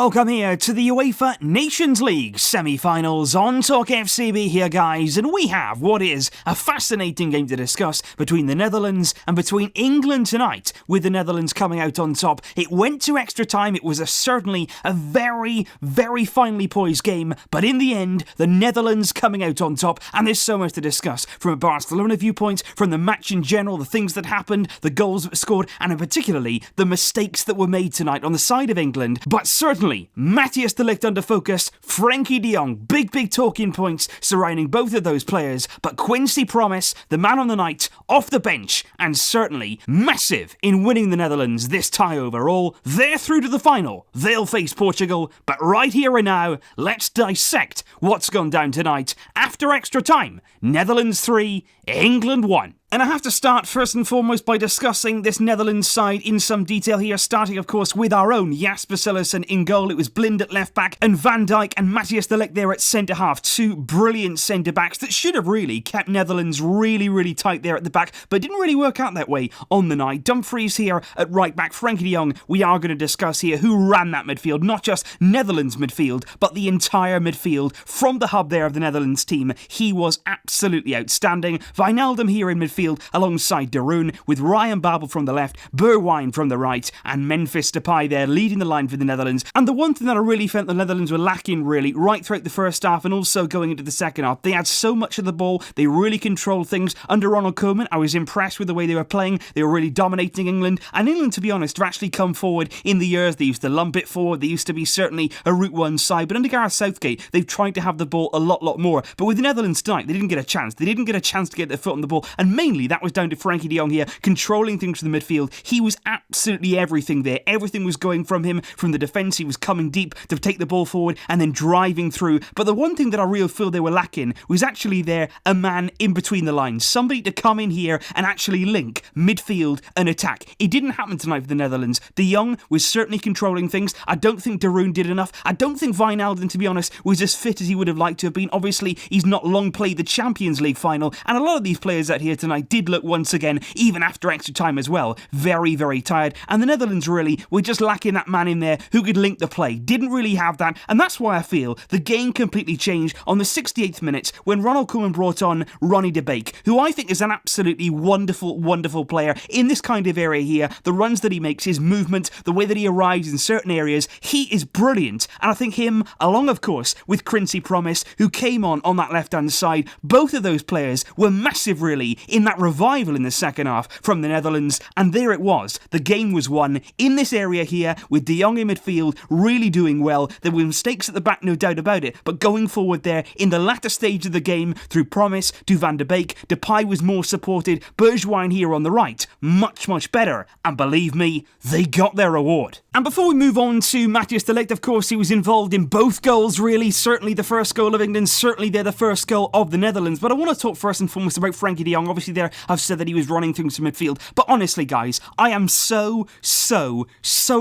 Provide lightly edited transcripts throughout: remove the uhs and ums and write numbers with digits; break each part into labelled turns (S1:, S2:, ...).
S1: Welcome here to the UEFA Nations League semi-finals on TalkFCB here, guys, and we have what is a fascinating game to discuss between the Netherlands and between England tonight, with the Netherlands coming out on top. It went to extra time. It was certainly a very, very finely poised game, but in the end, the Netherlands coming out on top, and there's so much to discuss from a Barcelona viewpoint, from the match in general, the things that happened, the goals that were scored, and particularly the mistakes that were made tonight on the side of England. But certainly, Matthijs de Ligt under focus, Frenkie De Jong, big talking points surrounding both of those players, but Quincy Promes, the man on the night, off the bench, and certainly massive in winning the Netherlands this tie overall. They're through to the final. They'll face Portugal, but right here and now, let's dissect what's gone down tonight. After extra time, Netherlands 3, England 1. And I have to start first and foremost by discussing this Netherlands side in some detail here, starting of course with our own Jasper Cillessen in goal. It was Blind at left back and Van Dijk and Matthijs de Ligt there at centre half. Two brilliant centre backs that should have really kept Netherlands really tight there at the back, but didn't really work out that way on the night. Dumfries here at right back, Frenkie De Jong. We are going to discuss here who ran that midfield, not just Netherlands midfield, but the entire midfield from the hub there of the Netherlands team. He was absolutely outstanding. Wijnaldum here in midfield alongside De Roon, with Ryan Babel from the left, Bergwijn from the right, and Memphis Depay there leading the line for the Netherlands. And the one thing that I really felt the Netherlands were lacking really right throughout the first half and also going into the second half, they had so much of the ball, they really controlled things. Under Ronald Koeman, I was impressed with the way they were playing. They were really dominating England, and England, to be honest, have actually come forward in the years. They used to lump it forward, they used to be certainly a Route 1 side, but under Gareth Southgate, they've tried to have the ball a lot more. But with the Netherlands tonight, they didn't get a chance. They didn't get a chance to get their foot on the ball, and mainly that was down to Frenkie De Jong here, controlling things from the midfield. He was absolutely everything there. Everything was going from him, from the defence. He was coming deep to take the ball forward and then driving through. But the one thing that I really feel they were lacking was actually there a man in between the lines. Somebody to come in here and actually link midfield and attack. It didn't happen tonight for the Netherlands. De Jong was certainly controlling things. I don't think De Roon did enough. I don't think Wijnaldum, to be honest, was as fit as he would have liked to have been. Obviously, he's not long played the Champions League final, and a lot of these players out here tonight did look once again, even after extra time as well, very tired. And the Netherlands really were just lacking that man in there who could link the play. Didn't really have that, and that's why I feel the game completely changed on the 68th minute when Ronald Koeman brought on Ronnie de Beek, who I think is an absolutely wonderful player in this kind of area here. The runs that he makes, his movement, the way that he arrives in certain areas, he is brilliant. And I think him, along of course with Quincy Promes, who came on that left-hand side, both of those players were massive really in that revival in the second half from the Netherlands, and there it was. The game was won in this area here with De Jong in midfield really doing well. There were mistakes at the back, no doubt about it, but going forward there in the latter stage of the game through Promes to Van de Beek, Depay was more supported, Bergwijn here on the right, much better, and believe me, they got their reward. And before we move on to Matthijs de Ligt, of course, he was involved in both goals really, certainly the first goal of England, certainly they're the first goal of the Netherlands, but I want to talk first and foremost about Frenkie De Jong. Obviously there, I've said that he was running through some midfield, but honestly guys, I am so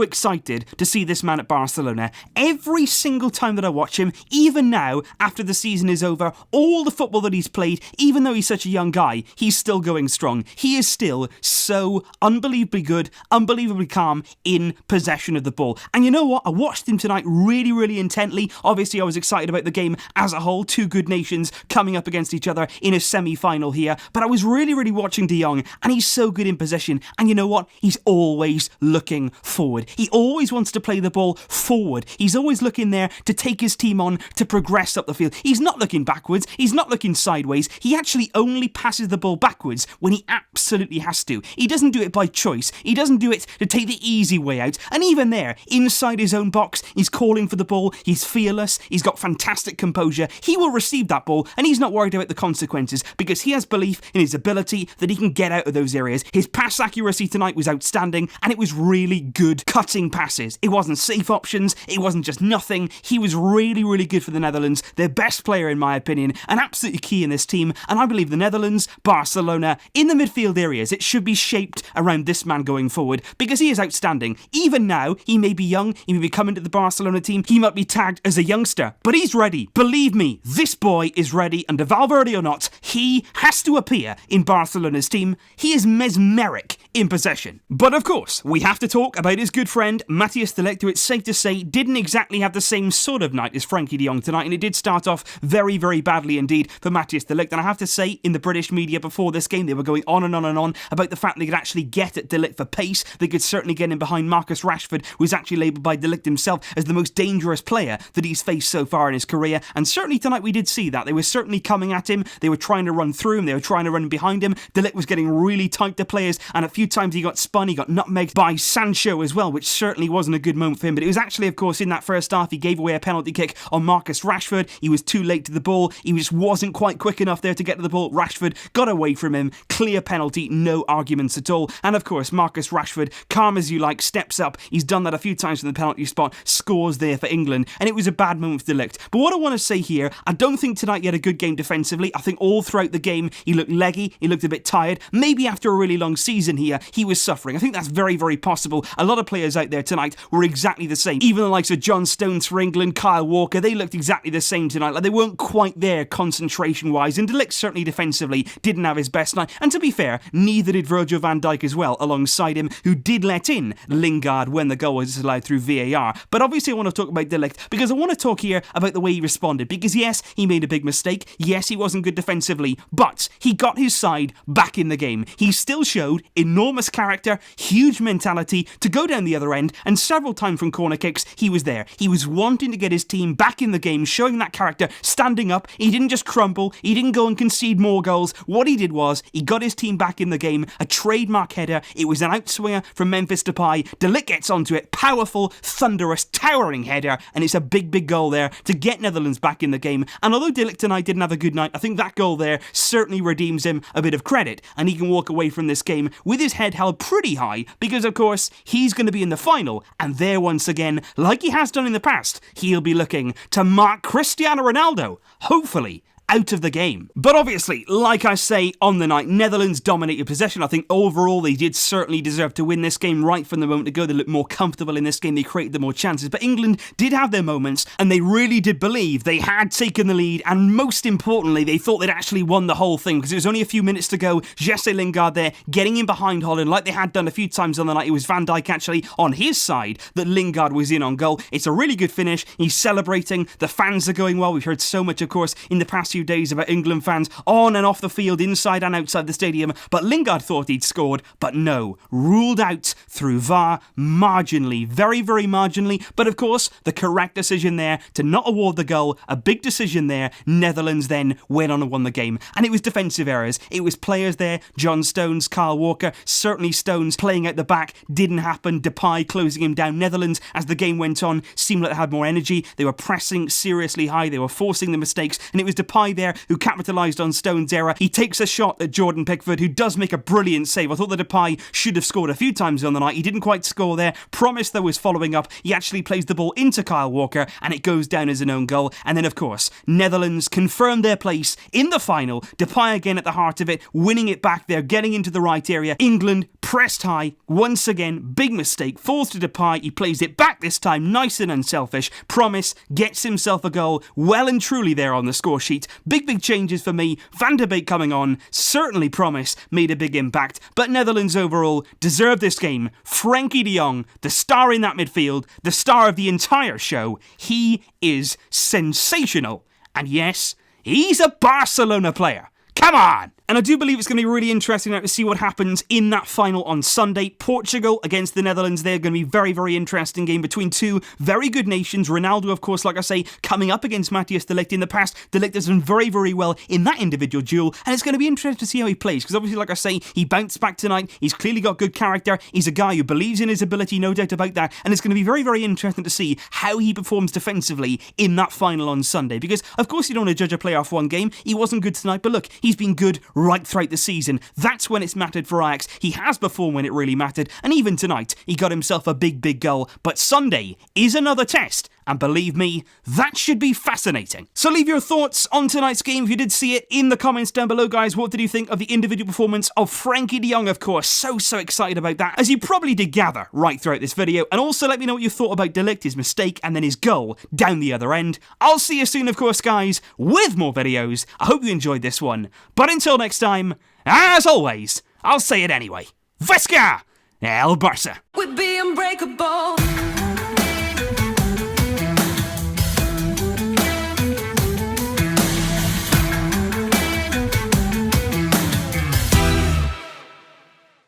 S1: excited to see this man at Barcelona. Every single time that I watch him, even now after the season is over, all the football that he's played, even though he's such a young guy, he's still going strong. He is still so unbelievably good, unbelievably calm in possession of the ball. And you know what, I watched him tonight really intently. Obviously I was excited about the game as a whole, two good nations coming up against each other in a semi-final here, but I was really watching De Jong, and he's so good in possession. And you know what? He's always looking forward. He always wants to play the ball forward. He's always looking there to take his team on, to progress up the field. He's not looking backwards. He's not looking sideways. He actually only passes the ball backwards when he absolutely has to. He doesn't do it by choice. He doesn't do it to take the easy way out. And even there, inside his own box, he's calling for the ball. He's fearless. He's got fantastic composure. He will receive that ball, and he's not worried about the consequences because he has belief in his ability that he can get out of those areas. His pass accuracy tonight was outstanding, and it was really good cutting passes. It wasn't safe options. It wasn't just nothing. He was really good for the Netherlands. Their best player, in my opinion, and absolutely key in this team. And I believe the Netherlands, Barcelona, in the midfield areas, it should be shaped around this man going forward because he is outstanding. Even now, he may be young. He may be coming to the Barcelona team. He might be tagged as a youngster, but he's ready. Believe me, this boy is ready, and Valverde or not, he has to appear in Barcelona's team, he is mesmeric in possession. But of course, we have to talk about his good friend Matthijs de Ligt, who it's safe to say didn't exactly have the same sort of night as Frenkie De Jong tonight, and it did start off very, very badly indeed for Matthijs de Ligt. And I have to say, in the British media before this game, they were going on and on and on about the fact they could actually get at de Ligt for pace. They could certainly get in behind Marcus Rashford, who was actually labelled by de Ligt himself as the most dangerous player that he's faced so far in his career. And certainly tonight we did see that. They were certainly coming at him. They were trying to run through him. They were trying to run behind him. De Ligt was getting really tight to players, and a few times he got spun. He got nutmegged by Sancho as well, which certainly wasn't a good moment for him. But it was actually, of course, in that first half, he gave away a penalty kick on Marcus Rashford. He was too late to the ball. He just wasn't quite quick enough there to get to the ball. Rashford got away from him. Clear penalty, no arguments at all. And of course, Marcus Rashford, calm as you like, steps up. He's done that a few times from the penalty spot, scores there for England, and it was a bad moment for de Ligt. But what I want to say here, I don't think tonight he had a good game defensively. I think all throughout the game, he looked leggy, he looked a bit tired. Maybe after a really long season here, he was suffering. I think that's very, very possible. A lot of players out there tonight were exactly the same. Even the likes of John Stones for England, Kyle Walker, they looked exactly the same tonight. Like, they weren't quite there concentration-wise, and de Ligt certainly defensively didn't have his best night. And to be fair, neither did Virgil van Dijk as well, alongside him, who did let in Lingard when the goal was disallowed through VAR. But obviously I want to talk about de Ligt because I want to talk here about the way he responded. Because yes, he made a big mistake. Yes, he wasn't good defensively, but he got his side back in the game. He still showed enormous character, huge mentality to go down the other end, and several times from corner kicks, he was there. He was wanting to get his team back in the game, showing that character, standing up. He didn't just crumble. He didn't go and concede more goals. What he did was, he got his team back in the game, a trademark header. It was an outswinger from Memphis Depay. De Ligt gets onto it, powerful, thunderous, towering header, and it's a big, big goal there to get Netherlands back in the game. And although de Ligt tonight didn't have a good night, I think that goal there certainly redeems him a bit of credit, and he can walk away from this game with his head held pretty high, because of course he's going to be in the final, and there once again, like he has done in the past, he'll be looking to mark Cristiano Ronaldo, hopefully out of the game. But obviously, like I say, on the night, Netherlands dominated possession. I think overall they did certainly deserve to win this game right from the moment ago. They looked more comfortable in this game. They created the more chances. But England did have their moments, and they really did believe they had taken the lead, and most importantly, they thought they'd actually won the whole thing, because it was only a few minutes to go. Jesse Lingard there, getting in behind Holland like they had done a few times on the night. It was Van Dijk actually on his side that Lingard was in on goal. It's a really good finish. He's celebrating. The fans are going well. We've heard so much, of course, in the past few days about England fans on and off the field, inside and outside the stadium. But Lingard thought he'd scored, but no. Ruled out through VAR, marginally, very, very marginally. But of course, the correct decision there to not award the goal, a big decision there. Netherlands then went on and won the game. And it was defensive errors. It was players there, John Stones, Kyle Walker, certainly Stones playing out the back, didn't happen. Depay closing him down. Netherlands, as the game went on, seemed like they had more energy. They were pressing seriously high. They were forcing the mistakes. And it was Depay there who capitalised on Stones' error. He takes a shot at Jordan Pickford, who does make a brilliant save. I thought that Depay should have scored a few times on the night. He didn't quite score there. Promes, though, was following up. He actually plays the ball into Kyle Walker, and it goes down as an own goal. And then, of course, Netherlands confirmed their place in the final. Depay again at the heart of it, winning it back there, getting into the right area. England pressed high. Once again, big mistake. Falls to Depay. He plays it back this time, nice and unselfish. Promes gets himself a goal, well and truly there on the score sheet. Big changes for me. Van der Beek coming on, certainly Promes made a big impact, but Netherlands overall deserved this game. Frenkie De Jong, the star in that midfield, the star of the entire show, he is sensational. And yes, he's a Barcelona player. Come on! And I do believe it's going to be really interesting now to see what happens in that final on Sunday. Portugal against the Netherlands. They're going to be a very, very interesting game between two very good nations. Ronaldo, of course, like I say, coming up against Matthijs de Ligt in the past. De Ligt has done very, very well in that individual duel. And it's going to be interesting to see how he plays. Because obviously, like I say, he bounced back tonight. He's clearly got good character. He's a guy who believes in his ability, no doubt about that. And it's going to be very, very interesting to see how he performs defensively in that final on Sunday. Because, of course, you don't want to judge a player off one game. He wasn't good tonight. But look, he's been good right throughout the season. That's when it's mattered for Ajax. He has performed when it really mattered, and even tonight he got himself a big, big goal. But Sunday is another test, and believe me, that should be fascinating. So leave your thoughts on tonight's game if you did see it in the comments down below, guys. What did you think of the individual performance of Frenkie De Jong, of course? So excited about that, as you probably did gather right throughout this video. And also let me know what you thought about De Ligt, his mistake, and then his goal down the other end. I'll see you soon, of course, guys, with more videos. I hope you enjoyed this one. But until next time, as always, I'll say it anyway. Vesca! El Barça!
S2: We'd be unbreakable.